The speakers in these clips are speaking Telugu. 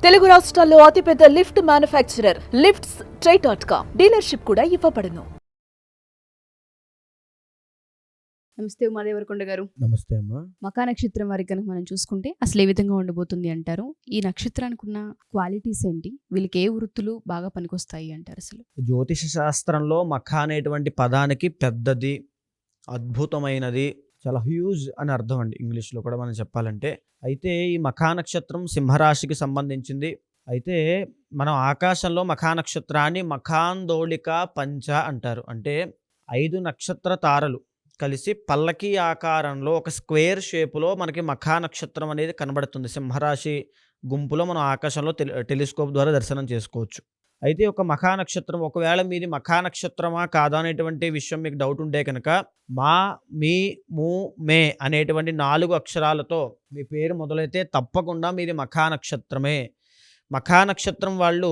తెలుగు రాష్ట్రాల్లో అతిపెద్ద లిఫ్ట్ మ్యానుఫ్యాక్చరర్ లిఫ్ట్స్ ట్రై.com డీలర్షిప్ కూడా ఇవ్వబడును. నమస్తే ఉమాదేవరకొండ గారు. నమస్తే అమ్మా. మఖా నక్షత్రం వారికి కనుక మనం చూసుకుంటే అసలు ఏ విధంగా ఉండబోతుంది అంటారు? ఈ నక్షత్రానికి ఉన్న క్వాలిటీస్ ఏంటి? వీళ్ళకి ఏ వృత్తులు బాగా పనికొస్తాయి అంటారు? అసలు జ్యోతిష శాస్త్రంలో మఖ అనేటువంటి పదానికి పెద్దది, అద్భుతమైనది, చాలా హ్యూజ్ అని అర్థం అండి ఇంగ్లీష్లో కూడా మనం చెప్పాలంటే. అయితే ఈ మఖా నక్షత్రం సింహరాశికి సంబంధించింది. అయితే మనం ఆకాశంలో మఖా నక్షత్రాన్ని మఖాందోళిక పంచ అంటారు. అంటే 5 నక్షత్ర తారలు కలిసి పల్లకి ఆకారంలో ఒక స్క్వేర్ షేపులో మనకి మఖా నక్షత్రం అనేది కనబడుతుంది. సింహరాశి గుంపులో మనం ఆకాశంలో టెలిస్కోప్ ద్వారా దర్శనం చేసుకోవచ్చు. అయితే ఒక మఖా నక్షత్రం, ఒకవేళ మీది మఖా నక్షత్రమా కాదా అనేటువంటి విషయం మీకు డౌట్ ఉంటే కనుక మా, మీ, ము, మే అనేటువంటి 4 అక్షరాలతో మీ పేరు మొదలైతే తప్పకుండా మీది మఖా నక్షత్రమే. మఖా నక్షత్రం వాళ్ళు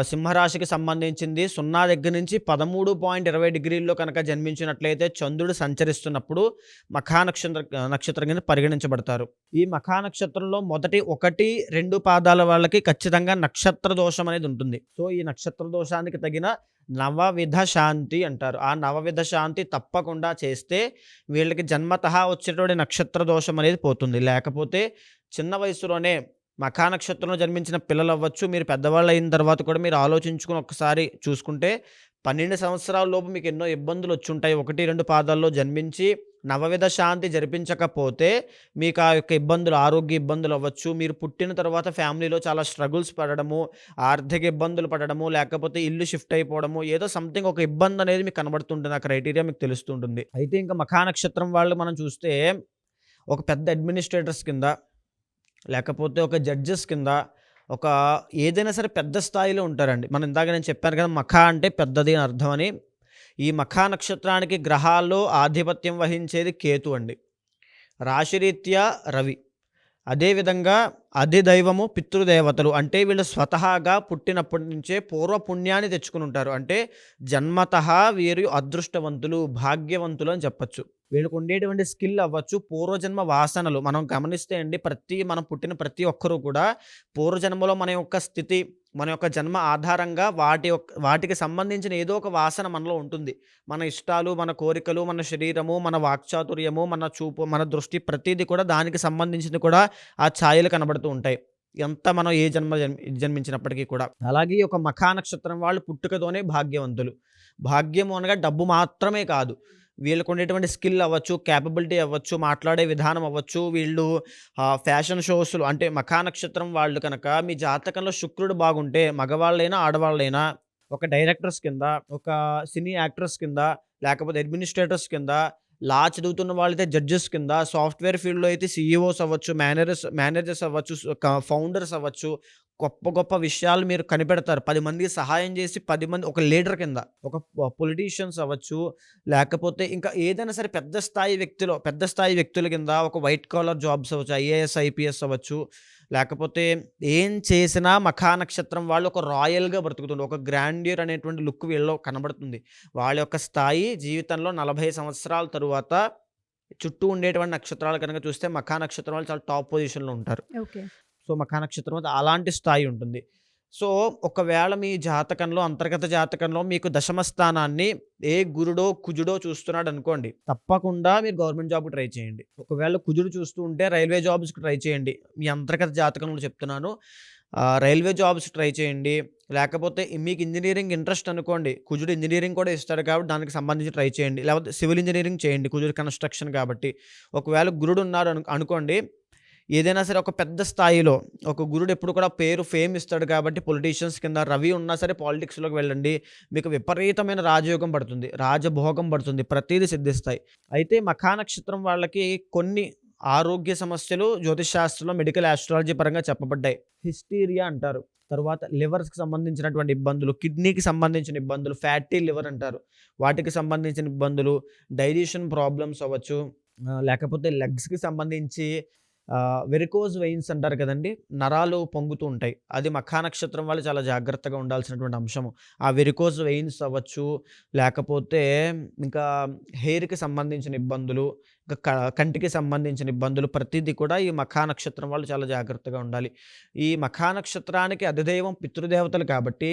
సింహరాశికి సంబంధించింది 0 దగ్గర నుంచి 13.20 డిగ్రీల్లో కనుక జన్మించినట్లయితే చంద్రుడు సంచరిస్తున్నప్పుడు మఖా నక్షత్రం కింద పరిగణించబడతారు. ఈ మఖా నక్షత్రంలో మొదటి 1-2 పాదాల వాళ్ళకి ఖచ్చితంగా నక్షత్ర దోషం అనేది ఉంటుంది. సో ఈ నక్షత్ర దోషానికి తగిన నవవిధ శాంతి అంటారు. ఆ నవవిధ శాంతి తప్పకుండా చేస్తే వీళ్ళకి జన్మతః వచ్చేటువంటి నక్షత్ర దోషం అనేది పోతుంది. లేకపోతే చిన్న వయసులోనే మఖా నక్షత్రంలో జన్మించిన పిల్లలు అవ్వచ్చు, మీరు పెద్దవాళ్ళు అయిన తర్వాత కూడా మీరు ఆలోచించుకుని ఒక్కసారి చూసుకుంటే 12 సంవత్సరాల లోపు మీకు ఎన్నో ఇబ్బందులు వచ్చి ఉంటాయి. 1-2 పాదాల్లో జన్మించి నవవిధ శాంతి జరిపించకపోతే మీకు ఆ యొక్క ఇబ్బందులు, ఆరోగ్య ఇబ్బందులు అవ్వచ్చు. మీరు పుట్టిన తర్వాత ఫ్యామిలీలో చాలా స్ట్రగుల్స్ పడడము, ఆర్థిక ఇబ్బందులు పడడము, లేకపోతే ఇల్లు షిఫ్ట్ అయిపోవడము, ఏదో సంథింగ్ ఒక ఇబ్బంది అనేది మీకు కనబడుతుంటుంది. ఆ క్రైటీరియా మీకు తెలుస్తుంటుంది. అయితే ఇంకా మఖా నక్షత్రం వాళ్ళు మనం చూస్తే ఒక పెద్ద అడ్మినిస్ట్రేటర్స్ కింద, లేకపోతే ఒక జడ్జెస్ కింద, ఒక ఏదైనా సరే పెద్ద స్థాయిలో ఉంటారండి. మనం ఇందాక నేను చెప్పాను కదా మఖా అంటే పెద్దది అని అర్థం అని. ఈ మఖా నక్షత్రానికి గ్రహాల్లో ఆధిపత్యం వహించేది కేతు అండి, రాశిరీత్యా రవి, అదేవిధంగా అధిదైవము పితృదేవతలు. అంటే వీళ్ళు స్వతహాగా పుట్టినప్పటి నుంచే పూర్వపుణ్యాన్ని తెచ్చుకుని ఉంటారు. అంటే జన్మతః వీరు అదృష్టవంతులు, భాగ్యవంతులు అని చెప్పచ్చు. వీళ్ళకు ఉండేటువంటి స్కిల్ అవ్వచ్చు, పూర్వజన్మ వాసనలు. మనం గమనిస్తే అండి మనం పుట్టిన ప్రతి ఒక్కరూ కూడా పూర్వజన్మలో మన యొక్క స్థితి, మన యొక్క జన్మ ఆధారంగా వాటికి సంబంధించిన ఏదో ఒక వాసన మనలో ఉంటుంది. మన ఇష్టాలు, మన కోరికలు, మన శరీరము, మన వాక్చాతుర్యము, మన చూపు, మన దృష్టి, ప్రతిదీ కూడా దానికి సంబంధించింది కూడా ఆ ఛాయలు కనబడుతూ ఉంటాయి. ఎంత మనం ఏ జన్మించినప్పటికీ కూడా. అలాగే ఒక మఖా నక్షత్రం వాళ్ళు పుట్టుకతోనే భాగ్యవంతులు. భాగ్యము అనగా డబ్బు మాత్రమే కాదు, వీళ్ళకు ఉండేటువంటి స్కిల్ అవ్వచ్చు, క్యాపబిలిటీ అవ్వచ్చు, మాట్లాడే విధానం అవ్వచ్చు. వీళ్ళు ఫ్యాషన్ షోస్లు, అంటే మఖా నక్షత్రం వాళ్ళు కనుక మీ జాతకంలో శుక్రుడు బాగుంటే మగవాళ్ళైనా ఆడవాళ్ళైనా ఒక డైరెక్టర్స్ కింద, ఒక సినీ యాక్టర్స్ కింద, లేకపోతే అడ్మినిస్ట్రేటర్స్ కింద, లా చదువుతున్న వాళ్ళైతే జడ్జెస్ కింద, సాఫ్ట్వేర్ ఫీల్డ్లో అయితే సీఈఓస్ అవ్వచ్చు, మేనేజర్స్ అవ్వచ్చు, ఫౌండర్స్ అవ్వచ్చు. గొప్ప గొప్ప విషయాలు మీరు కనిపెడతారు. 10 మందికి సహాయం చేసి 10 మంది, ఒక లీడర్ కింద, ఒక పొలిటీషియన్స్ అవ్వచ్చు, లేకపోతే ఇంకా ఏదైనా సరే పెద్ద స్థాయి వ్యక్తుల కింద, ఒక వైట్ కాలర్ జాబ్స్ అవ్వచ్చు, ఐఏఎస్ ఐపీఎస్ అవ్వచ్చు. లేకపోతే ఏం చేసినా మఖా నక్షత్రం వాళ్ళు ఒక రాయల్గా బ్రతుకుతుంది. ఒక గ్రాండ్యూర్ అనేటువంటి లుక్ వీళ్ళలో కనబడుతుంది. వాళ్ళ యొక్క స్థాయి జీవితంలో 40 సంవత్సరాల తరువాత చుట్టూ ఉండేటువంటి నక్షత్రాలు కనుక చూస్తే మఖా నక్షత్రం వాళ్ళు చాలా టాప్ పొజిషన్లో ఉంటారు. ఓకే. సో మఖా నక్షత్రం అలాంటి స్థాయి ఉంటుంది. సో ఒకవేళ మీ జాతకంలో, అంతర్గత జాతకంలో మీకు దశమ స్థానాన్ని ఏ గురుడో కుజుడో చూస్తున్నాడు అనుకోండి, తప్పకుండా మీరు గవర్నమెంట్ జాబ్ ట్రై చేయండి. ఒకవేళ కుజుడు చూస్తూ ఉంటే రైల్వే జాబ్స్కి ట్రై చేయండి. మీ అంతర్గత జాతకంలో చెప్తున్నాను, రైల్వే జాబ్స్ ట్రై చేయండి. లేకపోతే మీకు ఇంజనీరింగ్ ఇంట్రెస్ట్ అనుకోండి, కుజుడు ఇంజనీరింగ్ కూడా ఇస్తాడు కాబట్టి దానికి సంబంధించి ట్రై చేయండి. లేకపోతే సివిల్ ఇంజనీరింగ్ చేయండి, కుజుడు కన్స్ట్రక్షన్ కాబట్టి. ఒకవేళ గురుడు ఉన్నారు అనుకోండి, ఏదైనా సరే ఒక పెద్ద స్థాయిలో ఒక గురుడు ఎప్పుడు కూడా ఫేమ్ ఇస్తాడు కాబట్టి పొలిటీషియన్స్ కింద, రవి ఉన్నా సరే పాలిటిక్స్లోకి వెళ్ళండి. మీకు విపరీతమైన రాజయోగం పడుతుంది, రాజభోగం పడుతుంది, ప్రతిదీ సిద్ధిస్తాయి. అయితే మఖా నక్షత్రం వాళ్ళకి కొన్ని ఆరోగ్య సమస్యలు జ్యోతిషాస్త్రంలో, మెడికల్ ఆస్ట్రాలజీ పరంగా చెప్పబడ్డాయి. హిస్టీరియా అంటారు, తర్వాత లివర్స్కి సంబంధించినటువంటి ఇబ్బందులు, కిడ్నీకి సంబంధించిన ఇబ్బందులు, ఫ్యాటీ లివర్ అంటారు, వాటికి సంబంధించిన ఇబ్బందులు, డైజెషన్ ప్రాబ్లమ్స్ అవ్వచ్చు, లేకపోతే లెగ్స్కి సంబంధించి వెరికోజ్ వెయిన్స్ అంటారు కదండి, నరాలు పొంగుతూ ఉంటాయి. అది మఖా నక్షత్రం వాళ్ళు చాలా జాగ్రత్తగా ఉండాల్సినటువంటి అంశము. ఆ వెరికోజ్ వెయిన్స్ అవ్వచ్చు, లేకపోతే ఇంకా హెయిర్కి సంబంధించిన ఇబ్బందులు, ఇంకా కంటికి సంబంధించిన ఇబ్బందులు, ప్రతిదీ కూడా ఈ మఖా నక్షత్రం వాళ్ళు చాలా జాగ్రత్తగా ఉండాలి. ఈ మఖా నక్షత్రానికి అధిదైవం పితృదేవతలు కాబట్టి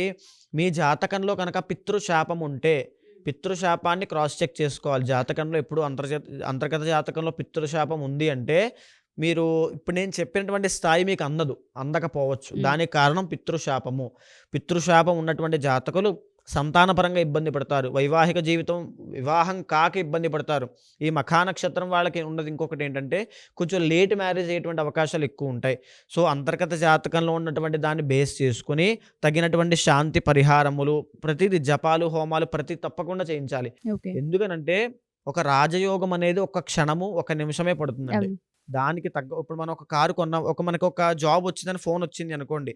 మీ జాతకంలో కనుక పితృశాపం ఉంటే పితృశాపాన్ని క్రాస్ చెక్ చేసుకోవాలి. జాతకంలో ఎప్పుడు అంతర్గత జాతకంలో పితృశాపం ఉంది అంటే మీరు ఇప్పుడు నేను చెప్పినటువంటి స్థాయి మీకు అందకపోవచ్చు. దానికి కారణం పితృశాపము. పితృశాపం ఉన్నటువంటి జాతకులు సంతానపరంగా ఇబ్బంది పడతారు, వైవాహిక జీవితం వివాహం కాక ఇబ్బంది పడతారు. ఈ మఖా నక్షత్రం వాళ్ళకి ఉన్నది ఇంకొకటి ఏంటంటే కొంచెం లేట్ మ్యారేజ్ అయ్యేటువంటి అవకాశాలు ఎక్కువ ఉంటాయి. సో అంతర్గత జాతకంలో ఉన్నటువంటి దాన్ని బేస్ చేసుకుని తగినటువంటి శాంతి పరిహారములు, ప్రతిదీ జపాలు హోమాలు తప్పకుండా చేయించాలి. ఎందుకనంటే ఒక రాజయోగం అనేది ఒక క్షణము ఒక నిమిషమే పడుతుందండి. దానికి తగ్గ ఇప్పుడు మనం ఒక కారు కొన్నాం, మనకు ఒక జాబ్ వచ్చిందని ఫోన్ వచ్చింది అనుకోండి,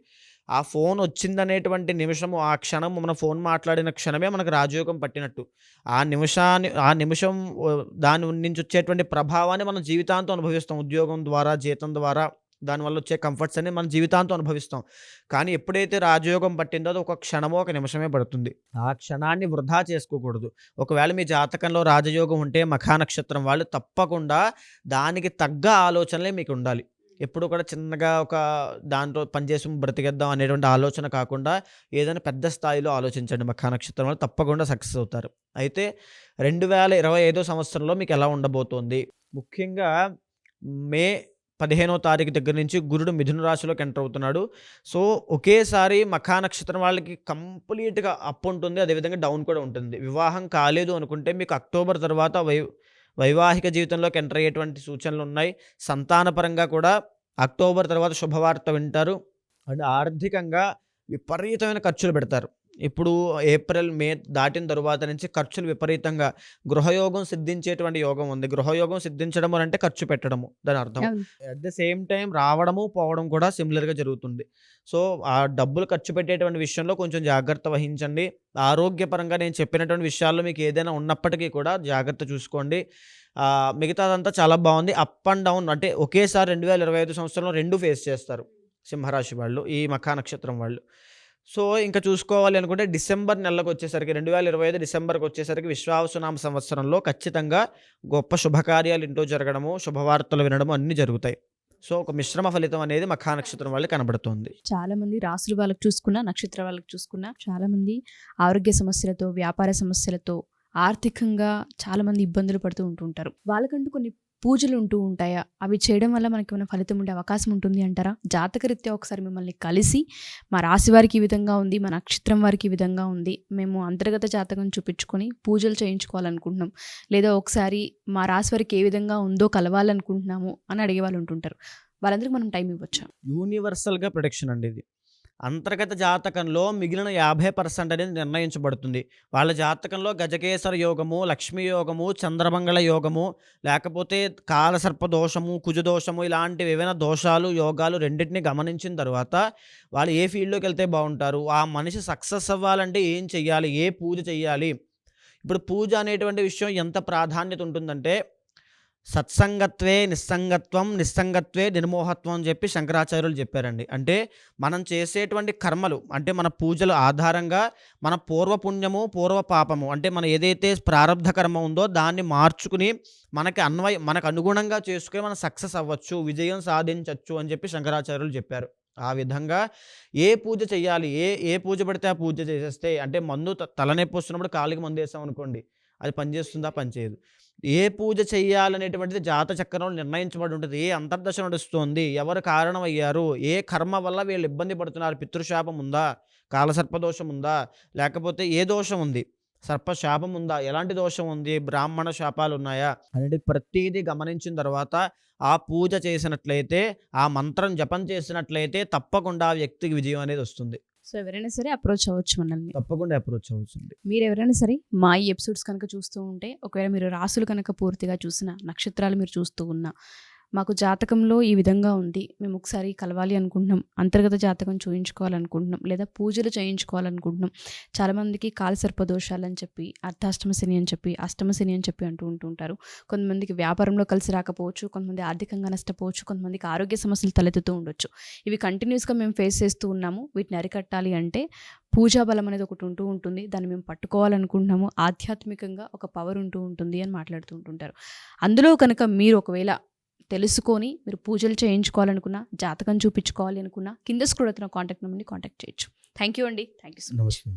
ఆ ఫోన్ వచ్చిందనేటువంటి నిమిషము, ఆ క్షణం మన ఫోన్ మాట్లాడిన క్షణమే మనకు రాజయోగం పట్టినట్టు. ఆ నిమిషం దాని నుంచి వచ్చేటువంటి ప్రభావాన్ని మనం జీవితాంతం అనుభవిస్తాం. ఉద్యోగం ద్వారా, జీతం ద్వారా, దానివల్ల వచ్చే కంఫర్ట్స్ అన్ని మనం జీవితాంతం అనుభవిస్తాం. కానీ ఎప్పుడైతే రాజయోగం పట్టిందో అది ఒక క్షణమో ఒక నిమిషమే పడుతుంది. ఆ క్షణాన్ని వృధా చేసుకోకూడదు. ఒకవేళ మీ జాతకంలో రాజయోగం ఉంటే మఖా నక్షత్రం వాళ్ళు తప్పకుండా దానికి తగ్గ ఆలోచనలే మీకు ఉండాలి. ఎప్పుడు కూడా చిన్నగా ఒక దాంట్లో పనిచేసి బ్రతికేద్దాం అనేటువంటి ఆలోచన కాకుండా ఏదైనా పెద్ద స్థాయిలో ఆలోచించండి. మఖా నక్షత్రం వాళ్ళు తప్పకుండా సక్సెస్ అవుతారు. అయితే 2025 సంవత్సరంలో మీకు ఎలా ఉండబోతోంది? ముఖ్యంగా మే 15వ తారీఖు దగ్గర నుంచి గురుడు మిథున రాశిలోకి ఎంటర్ అవుతున్నాడు. సో ఒకేసారి మఖా నక్షత్రం వాళ్ళకి కంప్లీట్గా అప్ ఉంటుంది, అదేవిధంగా డౌన్ కూడా ఉంటుంది. వివాహం కాలేదు అనుకుంటే మీకు అక్టోబర్ తర్వాత వైవాహిక జీవితంలోకి ఎంటర్ అయ్యేటువంటి సూచనలు ఉన్నాయి. సంతానపరంగా కూడా అక్టోబర్ తర్వాత శుభవార్త వింటారు. అండ్ ఆర్థికంగా విపరీతమైన ఖర్చులు పెడతారు. ఇప్పుడు ఏప్రిల్ మే దాటిన తరువాత నుంచి ఖర్చులు విపరీతంగా, గృహయోగం సిద్ధించేటువంటి యోగం ఉంది. గృహయోగం సిద్ధించడము అంటే ఖర్చు పెట్టడము దాని అర్థం. అట్ ద సేమ్ టైం రావడము పోవడం కూడా సిమిలర్గా జరుగుతుంది. సో ఆ డబ్బులు ఖర్చు పెట్టేటువంటి విషయంలో కొంచెం జాగ్రత్త వహించండి. ఆరోగ్యపరంగా నేను చెప్పినటువంటి విషయాల్లో మీకు ఏదైనా ఉన్నప్పటికీ కూడా జాగ్రత్త చూసుకోండి. మిగతాదంతా చాలా బాగుంది. అప్ అండ్ డౌన్ అంటే ఒకేసారి 2025 సంవత్సరంలో 2 ఫేస్ చేస్తారు సింహరాశి వాళ్ళు, ఈ మఖా నక్షత్రం వాళ్ళు. సో ఇంకా చూసుకోవాలి అనుకుంటే డిసెంబర్ నెలకు వచ్చేసరికి 2025 డిసెంబర్కి వచ్చేసరికి విశ్వావసునామ సంవత్సరంలో ఖచ్చితంగా గొప్ప శుభకార్యాలు ఇంట్లో జరగడము, శుభవార్తలు వినడము అన్నీ జరుగుతాయి. సో ఒక మిశ్రమ ఫలితం అనేది మఖా నక్షత్రం వాళ్ళకి కనబడుతుంది. చాలా మంది రాసులు వాళ్ళకి చూసుకున్నా, నక్షత్ర వాళ్ళకి చూసుకున్నా, చాలా మంది ఆరోగ్య సమస్యలతో, వ్యాపార సమస్యలతో, ఆర్థికంగా చాలా మంది ఇబ్బందులు పడుతూ ఉంటుంటారు. వాళ్ళకంటూ కొన్ని పూజలు ఉంటూ ఉంటాయా? అవి చేయడం వల్ల మనకి ఏమైనా ఫలితం ఉండే అవకాశం ఉంటుంది అంటారా? జాతకరీత్యా ఒకసారి మిమ్మల్ని కలిసి మా రాశి వారికి ఈ విధంగా ఉంది, మా నక్షత్రం వారికి ఈ విధంగా ఉంది, మేము అంతర్గత జాతకం చూపించుకొని పూజలు చేయించుకోవాలనుకుంటున్నాం, లేదా ఒకసారి మా రాశి వారికి ఏ విధంగా ఉందో కలవాలనుకుంటున్నాము అని అడిగే వాళ్ళు ఉంటుంటారు. వాళ్ళందరికీ మనం టైం ఇవ్వచ్చా? యూనివర్సల్గా ప్రొడక్షన్ అండి ఇది. అంతర్గత జాతకంలో మిగిలిన 50% అనేది నిర్ణయించబడుతుంది. వాళ్ళ జాతకంలో గజకేసర యోగము, లక్ష్మీ యోగము, చంద్రమంగళ యోగము, లేకపోతే కాలసర్ప దోషము, కుజదోషము, ఇలాంటివి ఏవైనా దోషాలు, యోగాలు రెండింటిని గమనించిన తర్వాత వాళ్ళు ఏ ఫీల్డ్లోకి వెళ్తే బాగుంటారు, ఆ మనిషి సక్సెస్ అవ్వాలంటే ఏం చెయ్యాలి, ఏ పూజ చెయ్యాలి. ఇప్పుడు పూజ అనేటువంటి విషయం ఎంత ప్రాధాన్యత ఉంటుందంటే సత్సంగత్వే నిస్సంగత్వం, నిస్సంగత్వే నిర్మోహత్వం అని చెప్పి శంకరాచార్యులు చెప్పారండి. అంటే మనం చేసేటువంటి కర్మలు, అంటే మన పూజల ఆధారంగా మన పూర్వపుణ్యము, పూర్వ పాపము, అంటే మన ఏదైతే ప్రారబ్ధ కర్మ ఉందో దాన్ని మార్చుకుని మనకు అనుగుణంగా చేసుకుని మనం సక్సెస్ అవ్వచ్చు, విజయం సాధించవచ్చు అని చెప్పి శంకరాచార్యులు చెప్పారు. ఆ విధంగా ఏ పూజ చెయ్యాలి, ఏ పూజ పడితే ఆ పూజ చేసేస్తే, అంటే మందు తలనొప్పి వస్తున్నప్పుడు కాలికి మందు వేసాం అనుకోండి, అది పనిచేస్తుందా? పనిచేయదు. ఏ పూజ చెయ్యాలనేటువంటిది జాత చక్రంలో నిర్ణయించబడి ఉంటుంది. ఏ అంతర్దశ నడుస్తుంది, ఎవరు కారణమయ్యారు, ఏ కర్మ వల్ల వీళ్ళు ఇబ్బంది పడుతున్నారు, పితృశాపం ఉందా, కాలసర్పదోషం ఉందా, లేకపోతే ఏ దోషం ఉంది, సర్పశాపం ఉందా, ఎలాంటి దోషం ఉంది, బ్రాహ్మణ శాపాలు ఉన్నాయా అనేది ప్రతిదీ గమనించిన తర్వాత ఆ పూజ చేసినట్లయితే, ఆ మంత్రం జపం చేసినట్లయితే తప్పకుండా ఆ వ్యక్తికి విజయం అనేది వస్తుంది. సో ఎవరైనా సరే అప్రోచ్ అవ్వచ్చు మనల్ని. తప్పకుండా అప్రోచ్ అవ్వచ్చు. మీరు ఎవరైనా సరే మా ఈ ఎపిసోడ్స్ కనుక చూస్తూ ఉంటే, ఒకవేళ మీరు రాసులు కనుక పూర్తిగా చూసినా, నక్షత్రాలు మీరు చూస్తూ ఉన్నా, మాకు జాతకంలో ఈ విధంగా ఉంది, మేము ఒకసారి కలవాలి అనుకుంటున్నాం, అంతర్గత జాతకం చూయించుకోవాలనుకుంటున్నాం, లేదా పూజలు చేయించుకోవాలనుకుంటున్నాం. చాలామందికి కాలసర్ప దోషాలు అని చెప్పి, అర్ధాష్టమ శని అని చెప్పి, అష్టమ శని అని చెప్పి అంటూ ఉంటారు. కొంతమందికి వ్యాపారంలో కలిసి రాకపోవచ్చు, కొంతమంది ఆర్థికంగా నష్టపోవచ్చు, కొంతమందికి ఆరోగ్య సమస్యలు తలెత్తుతూ ఉండొచ్చు. ఇవి కంటిన్యూస్గా మేము ఫేస్ చేస్తూ ఉన్నాము. వీటిని అరికట్టాలి అంటే పూజా బలం అనేది ఒకటి ఉంటూ ఉంటుంది, దాన్ని మేము పట్టుకోవాలనుకుంటున్నాము, ఆధ్యాత్మికంగా ఒక పవర్ ఉంటూ ఉంటుంది అని మాట్లాడుతూ ఉంటుంటారు. అందులో కనుక మీరు ఒకవేళ తెలుసుకొని మీరు పూజలు చేయించుకోవాలనుకున్నా, జాతకం చూపించుకోవాలి అనుకున్నా, కింద స్క్రోల్ అవుతున్న కాంటాక్ట్ నెంబర్ని కాంటాక్ట్ చేయొచ్చు. థ్యాంక్ యూ అండి. Thank you so much. నమస్తే.